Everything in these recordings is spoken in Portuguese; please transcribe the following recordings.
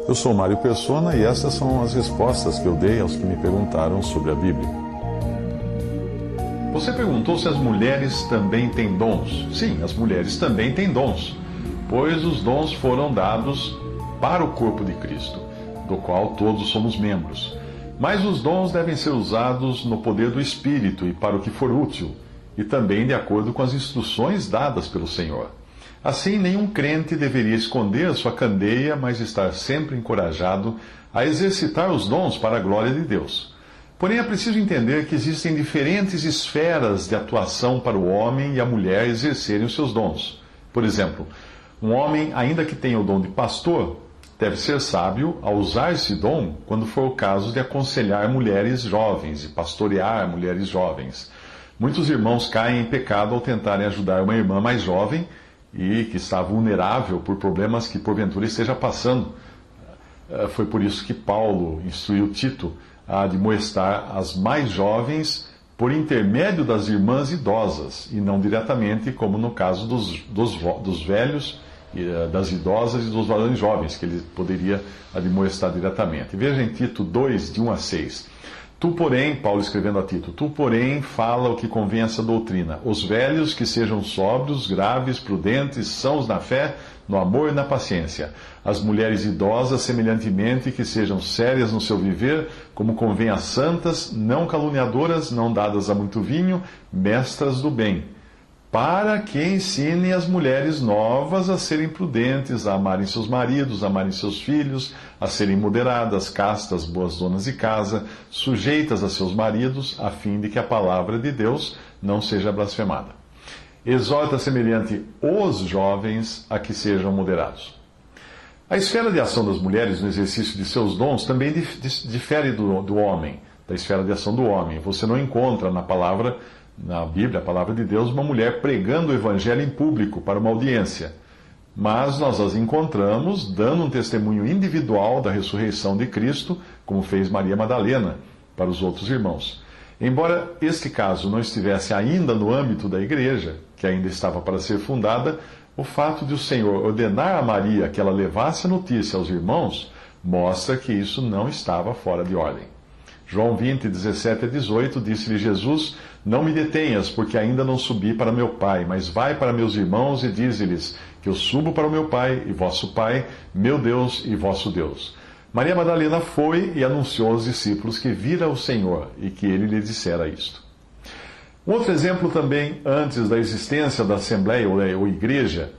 Eu sou Mário Persona e essas são as respostas que eu dei aos que me perguntaram sobre a Bíblia. Você perguntou se as mulheres também têm dons. Sim, as mulheres também têm dons, pois os dons foram dados para o corpo de Cristo, do qual todos somos membros. Mas os dons devem ser usados no poder do Espírito e para o que for útil, e também de acordo com as instruções dadas pelo Senhor. Assim, nenhum crente deveria esconder sua candeia, mas estar sempre encorajado a exercitar os dons para a glória de Deus. Porém, é preciso entender que existem diferentes esferas de atuação para o homem e a mulher exercerem os seus dons. Por exemplo, um homem, ainda que tenha o dom de pastor, deve ser sábio ao usar esse dom quando for o caso de aconselhar mulheres jovens e pastorear mulheres jovens. Muitos irmãos caem em pecado ao tentarem ajudar uma irmã mais jovem e que está vulnerável por problemas que porventura esteja passando. Foi por isso que Paulo instruiu Tito a admoestar as mais jovens por intermédio das irmãs idosas, e não diretamente, como no caso dos velhos, das idosas e dos varões jovens, que ele poderia admoestar diretamente. Veja em Tito 2, de 1 a 6. Tu, porém, Paulo escrevendo a Tito, tu, porém, fala o que convém a essa doutrina. Os velhos que sejam sóbrios, graves, prudentes, sãos na fé, no amor e na paciência. As mulheres idosas, semelhantemente, que sejam sérias no seu viver, como convém a santas, não caluniadoras, não dadas a muito vinho, mestras do bem, para que ensinem as mulheres novas a serem prudentes, a amarem seus maridos, a amarem seus filhos, a serem moderadas, castas, boas donas de casa, sujeitas a seus maridos, a fim de que a palavra de Deus não seja blasfemada. Exorta semelhante os jovens a que sejam moderados. A esfera de ação das mulheres no exercício de seus dons também difere do homem, da esfera de ação do homem. Você não encontra na Bíblia, a palavra de Deus, uma mulher pregando o evangelho em público para uma audiência. Mas nós as encontramos dando um testemunho individual da ressurreição de Cristo, como fez Maria Madalena para os outros irmãos. Embora este caso não estivesse ainda no âmbito da igreja, que ainda estava para ser fundada, o fato de o Senhor ordenar a Maria que ela levasse a notícia aos irmãos mostra que isso não estava fora de ordem. João 20, 17 a 18, disse-lhe Jesus: Não me detenhas, porque ainda não subi para meu Pai, mas vai para meus irmãos e dize-lhes que eu subo para o meu Pai e vosso Pai, meu Deus e vosso Deus. Maria Madalena foi e anunciou aos discípulos que vira o Senhor e que ele lhe dissera isto. Um outro exemplo também, antes da existência da Assembleia ou Igreja,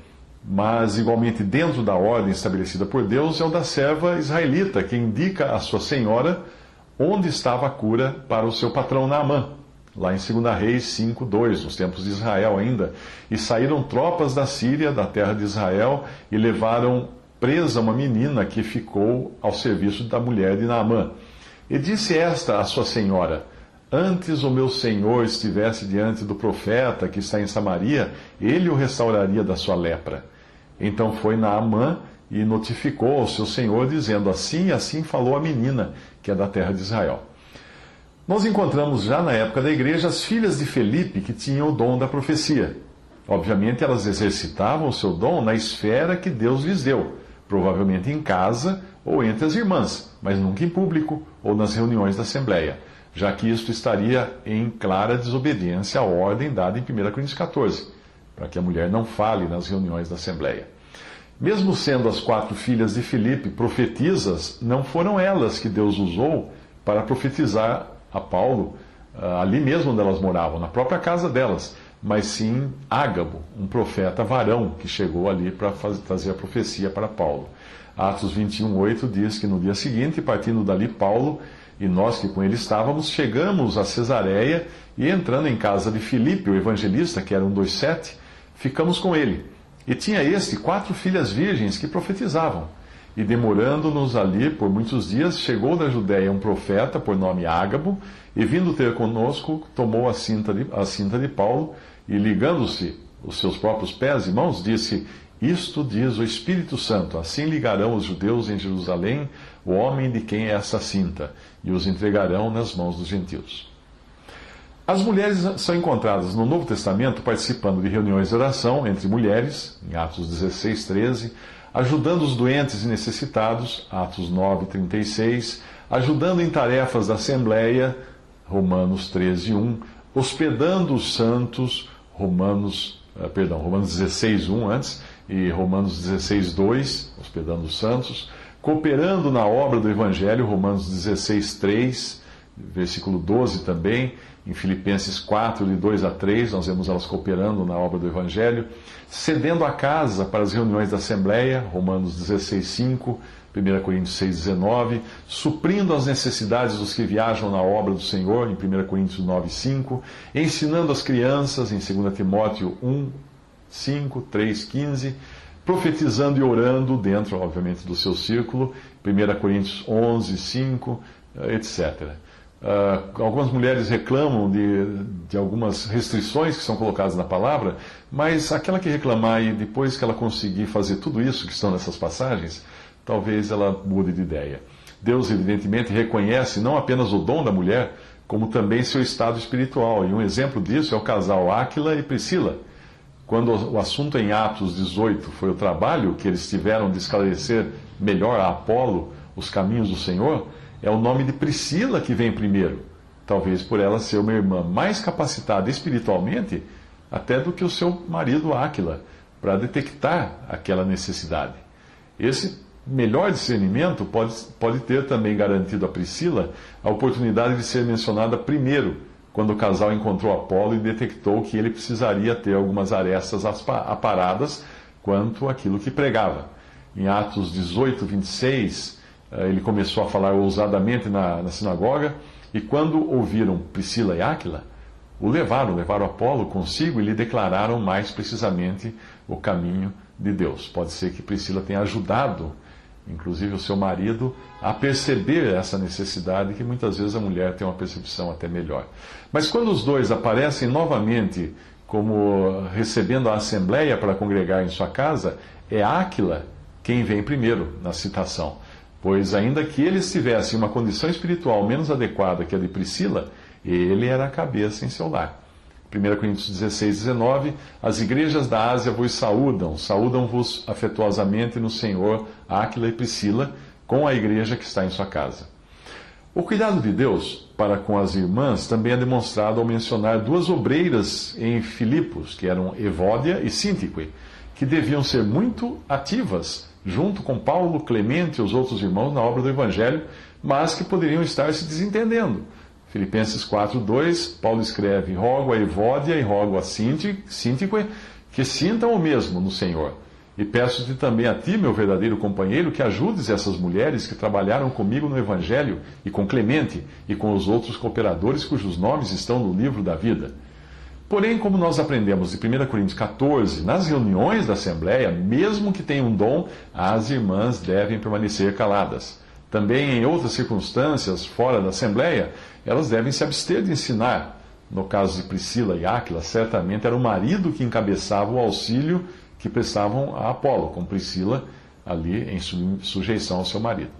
mas igualmente dentro da ordem estabelecida por Deus, é o da serva israelita, que indica à sua senhora onde estava a cura para o seu patrão Naamã, lá em 2 Reis 5:2, nos tempos de Israel ainda. E saíram tropas da Síria, da terra de Israel, e levaram presa uma menina que ficou ao serviço da mulher de Naamã. E disse esta à sua senhora: Antes o meu senhor estivesse diante do profeta que está em Samaria, ele o restauraria da sua lepra. Então foi Naamã e notificou ao seu senhor, dizendo: Assim e assim falou a menina, que é da terra de Israel. Nós encontramos já na época da igreja as filhas de Felipe que tinham o dom da profecia. Obviamente elas exercitavam o seu dom na esfera que Deus lhes deu, provavelmente em casa ou entre as irmãs, mas nunca em público ou nas reuniões da Assembleia, já que isto estaria em clara desobediência à ordem dada em 1 Coríntios 14, para que a mulher não fale nas reuniões da Assembleia. Mesmo sendo as 4 filhas de Filipe profetisas, não foram elas que Deus usou para profetizar a Paulo, ali mesmo onde elas moravam, na própria casa delas, mas sim Ágabo, um profeta varão que chegou ali para trazer a profecia para Paulo. Atos 21:8 diz que no dia seguinte, partindo dali Paulo e nós que com ele estávamos, chegamos a Cesareia e entrando em casa de Filipe, o evangelista, que era 2:7, ficamos com ele. E tinha este 4 filhas virgens que profetizavam. E demorando-nos ali por muitos dias, chegou da Judéia um profeta, por nome Ágabo, e vindo ter conosco, tomou a cinta de Paulo, e ligando-se os seus próprios pés e mãos, disse: Isto diz o Espírito Santo, assim ligarão os judeus em Jerusalém o homem de quem é essa cinta, e os entregarão nas mãos dos gentios. As mulheres são encontradas no Novo Testamento participando de reuniões de oração entre mulheres, em Atos 16:13, ajudando os doentes e necessitados, Atos 9:36, ajudando em tarefas da Assembleia, Romanos 13:1, hospedando os santos, Romanos 16:1 antes, e Romanos 16:2, hospedando os santos, cooperando na obra do Evangelho, Romanos 16:3, versículo 12 também, em Filipenses 4, de 2 a 3, nós vemos elas cooperando na obra do Evangelho, cedendo a casa para as reuniões da Assembleia, Romanos 16:5, 1 Coríntios 6:19, suprindo as necessidades dos que viajam na obra do Senhor, em 1 Coríntios 9:5, ensinando as crianças, em 2 Timóteo 1:5, 3:15, profetizando e orando dentro, obviamente, do seu círculo, 1 Coríntios 11:5, etc. Algumas mulheres reclamam de algumas restrições que são colocadas na palavra, mas aquela que reclamar e depois que ela conseguir fazer tudo isso que estão nessas passagens, talvez ela mude de ideia. Deus, evidentemente, reconhece não apenas o dom da mulher, como também seu estado espiritual. E um exemplo disso é o casal Áquila e Priscila. Quando o assunto em Atos 18 foi o trabalho que eles tiveram de esclarecer melhor a Apolo os caminhos do Senhor, é o nome de Priscila que vem primeiro, talvez por ela ser uma irmã mais capacitada espiritualmente até do que o seu marido Áquila, para detectar aquela necessidade. Esse melhor discernimento pode ter também garantido a Priscila a oportunidade de ser mencionada primeiro, quando o casal encontrou Apolo e detectou que ele precisaria ter algumas arestas aparadas quanto àquilo que pregava. Em Atos 18:26, ele começou a falar ousadamente na sinagoga, e quando ouviram Priscila e Áquila, levaram Apolo consigo e lhe declararam mais precisamente o caminho de Deus. Pode ser que Priscila tenha ajudado, inclusive o seu marido, a perceber essa necessidade, que muitas vezes a mulher tem uma percepção até melhor. Mas quando os dois aparecem novamente como recebendo a assembleia para congregar em sua casa, é Áquila quem vem primeiro na citação. Pois ainda que ele estivesse em uma condição espiritual menos adequada que a de Priscila, ele era a cabeça em seu lar. 1 Coríntios 16:19, as igrejas da Ásia vos saúdam-vos afetuosamente no Senhor, Áquila e Priscila, com a igreja que está em sua casa. O cuidado de Deus para com as irmãs também é demonstrado ao mencionar duas obreiras em Filipos, que eram Evódia e Síntique, que deviam ser muito ativas, junto com Paulo, Clemente e os outros irmãos na obra do Evangelho, mas que poderiam estar se desentendendo. Filipenses 4:2, Paulo escreve: rogo a Evódia e rogo a Síntique que sintam o mesmo no Senhor. E peço-te também a ti, meu verdadeiro companheiro, que ajudes essas mulheres que trabalharam comigo no Evangelho, e com Clemente, e com os outros cooperadores cujos nomes estão no livro da vida. Porém, como nós aprendemos de 1 Coríntios 14, nas reuniões da Assembleia, mesmo que tenham um dom, as irmãs devem permanecer caladas. Também em outras circunstâncias, fora da Assembleia, elas devem se abster de ensinar. No caso de Priscila e Áquila, certamente era o marido que encabeçava o auxílio que prestavam a Apolo, com Priscila ali em sujeição ao seu marido.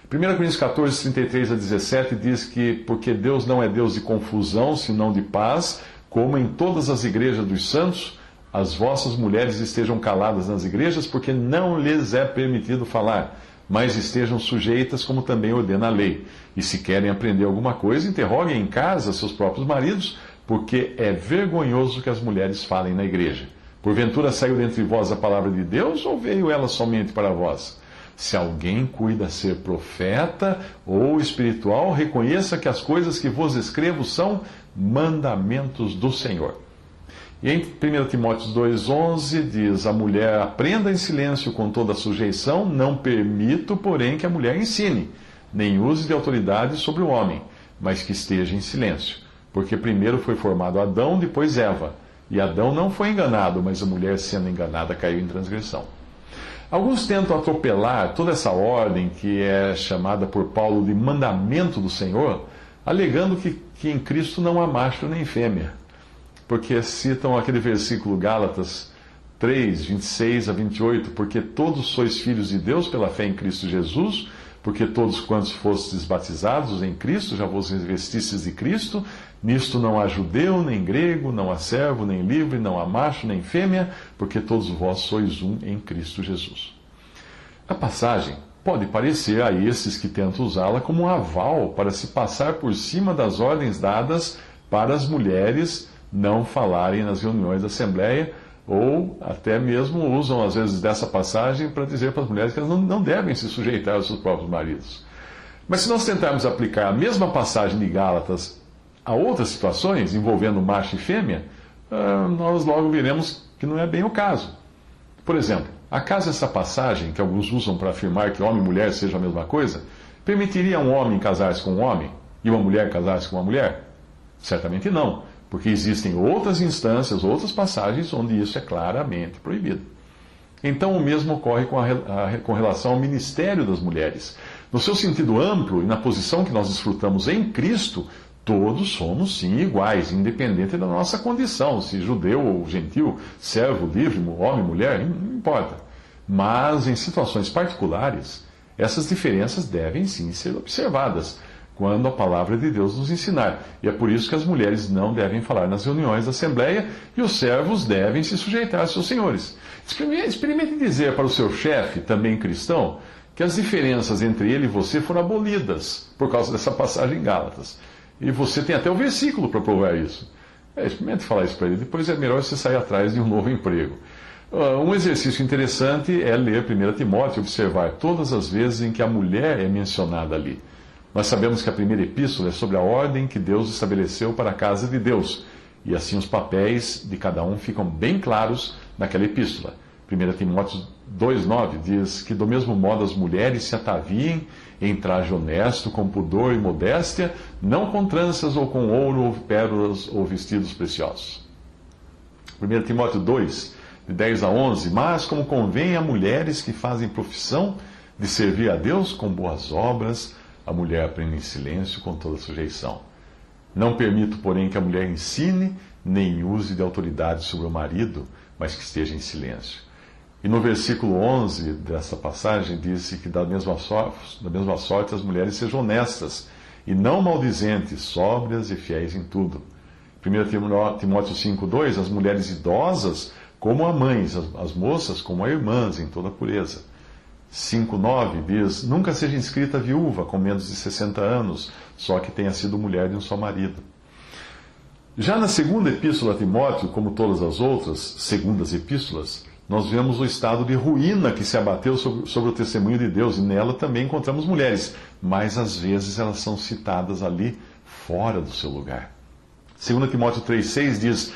1 Coríntios 14, 33 a 17 diz que porque Deus não é Deus de confusão, senão de paz, como em todas as igrejas dos santos, as vossas mulheres estejam caladas nas igrejas, porque não lhes é permitido falar, mas estejam sujeitas, como também ordena a lei. E se querem aprender alguma coisa, interroguem em casa seus próprios maridos, porque é vergonhoso que as mulheres falem na igreja. Porventura saiu dentre vós a palavra de Deus, ou veio ela somente para vós? Se alguém cuida ser profeta ou espiritual, reconheça que as coisas que vos escrevo são mandamentos do Senhor. E em 1 Timóteo 2,11 diz: a mulher aprenda em silêncio com toda a sujeição, não permito, porém, que a mulher ensine, nem use de autoridade sobre o homem, mas que esteja em silêncio. Porque primeiro foi formado Adão, depois Eva. E Adão não foi enganado, mas a mulher, sendo enganada, caiu em transgressão. Alguns tentam atropelar toda essa ordem, que é chamada por Paulo de mandamento do Senhor, alegando que em Cristo não há macho nem fêmea. Porque citam aquele versículo Gálatas 3, 26 a 28, porque todos sois filhos de Deus pela fé em Cristo Jesus, porque todos quantos fostes batizados em Cristo, já vos revestistes de Cristo, nisto não há judeu, nem grego, não há servo, nem livre, não há macho, nem fêmea, porque todos vós sois um em Cristo Jesus. A passagem pode parecer a esses que tentam usá-la como um aval para se passar por cima das ordens dadas para as mulheres não falarem nas reuniões da Assembleia, ou até mesmo usam, às vezes, dessa passagem para dizer para as mulheres que elas não devem se sujeitar aos seus próprios maridos. Mas se nós tentarmos aplicar a mesma passagem de Gálatas a outras situações envolvendo macho e fêmea, nós logo veremos que não é bem o caso. Por exemplo, acaso essa passagem, que alguns usam para afirmar que homem e mulher sejam a mesma coisa, permitiria um homem casar-se com um homem e uma mulher casar-se com uma mulher? Certamente não, porque existem outras instâncias, outras passagens onde isso é claramente proibido. Então o mesmo ocorre com relação ao ministério das mulheres. No seu sentido amplo e na posição que nós desfrutamos em Cristo, todos somos sim iguais, independente da nossa condição, se judeu ou gentil, servo, livre, homem, mulher, não importa. Mas em situações particulares, essas diferenças devem sim ser observadas, quando a palavra de Deus nos ensinar. E é por isso que as mulheres não devem falar nas reuniões da Assembleia e os servos devem se sujeitar aos seus senhores. Experimente dizer para o seu chefe, também cristão, que as diferenças entre ele e você foram abolidas por causa dessa passagem em Gálatas. E você tem até o versículo para provar isso. Experimente falar isso para ele, depois é melhor você sair atrás de um novo emprego. Um exercício interessante é ler 1 Timóteo e observar todas as vezes em que a mulher é mencionada ali. Nós sabemos que a primeira epístola é sobre a ordem que Deus estabeleceu para a casa de Deus, e assim os papéis de cada um ficam bem claros naquela epístola. 1 Timóteo 2,9 diz que, do mesmo modo, as mulheres se ataviem em traje honesto, com pudor e modéstia, não com tranças ou com ouro ou pérolas ou vestidos preciosos. 1 Timóteo 2, de 10 a 11, mas como convém a mulheres que fazem profissão de servir a Deus com boas obras, a mulher aprende em silêncio com toda sujeição. Não permito, porém, que a mulher ensine, nem use de autoridade sobre o marido, mas que esteja em silêncio. E no versículo 11 dessa passagem, diz que da mesma sorte as mulheres sejam honestas, e não maldizentes, sóbrias e fiéis em tudo. 1 Timóteo 5,2, as mulheres idosas como a mães, as moças como a irmãs, em toda pureza. 5,9 diz, nunca seja inscrita viúva com menos de 60 anos, só que tenha sido mulher de um só marido. Já na segunda epístola a Timóteo, como todas as outras segundas epístolas, nós vemos o estado de ruína que se abateu sobre o testemunho de Deus, e nela também encontramos mulheres, mas às vezes elas são citadas ali fora do seu lugar. 2 Timóteo 3,6 diz,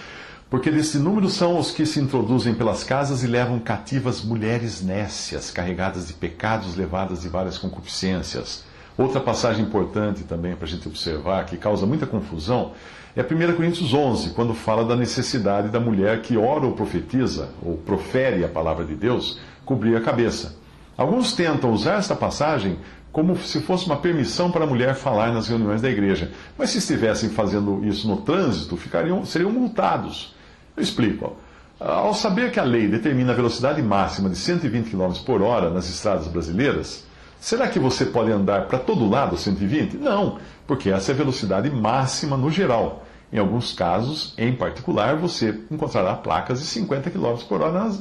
porque deste número são os que se introduzem pelas casas e levam cativas mulheres nécias, carregadas de pecados, levadas de várias concupiscências. Outra passagem importante também para a gente observar, que causa muita confusão, é 1 Coríntios 11, quando fala da necessidade da mulher que ora ou profetiza, ou profere a palavra de Deus, cobrir a cabeça. Alguns tentam usar esta passagem como se fosse uma permissão para a mulher falar nas reuniões da igreja. Mas se estivessem fazendo isso no trânsito, seriam multados. Eu explico. Ao saber que a lei determina a velocidade máxima de 120 km por hora nas estradas brasileiras, será que você pode andar para todo lado 120? Não, porque essa é a velocidade máxima no geral. Em alguns casos, em particular, você encontrará placas de 50 km por hora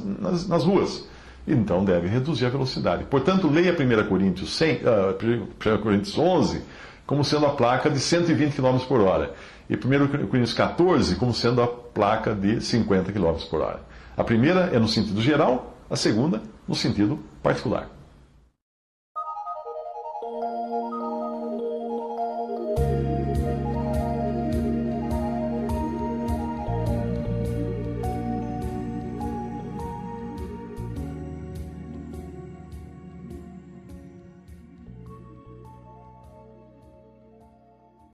nas ruas. Então deve reduzir a velocidade. Portanto, leia 1 Coríntios 11 como sendo a placa de 120 km por hora. E 1 Coríntios 14 como sendo a placa de 50 km por hora. A primeira é no sentido geral, a segunda no sentido particular.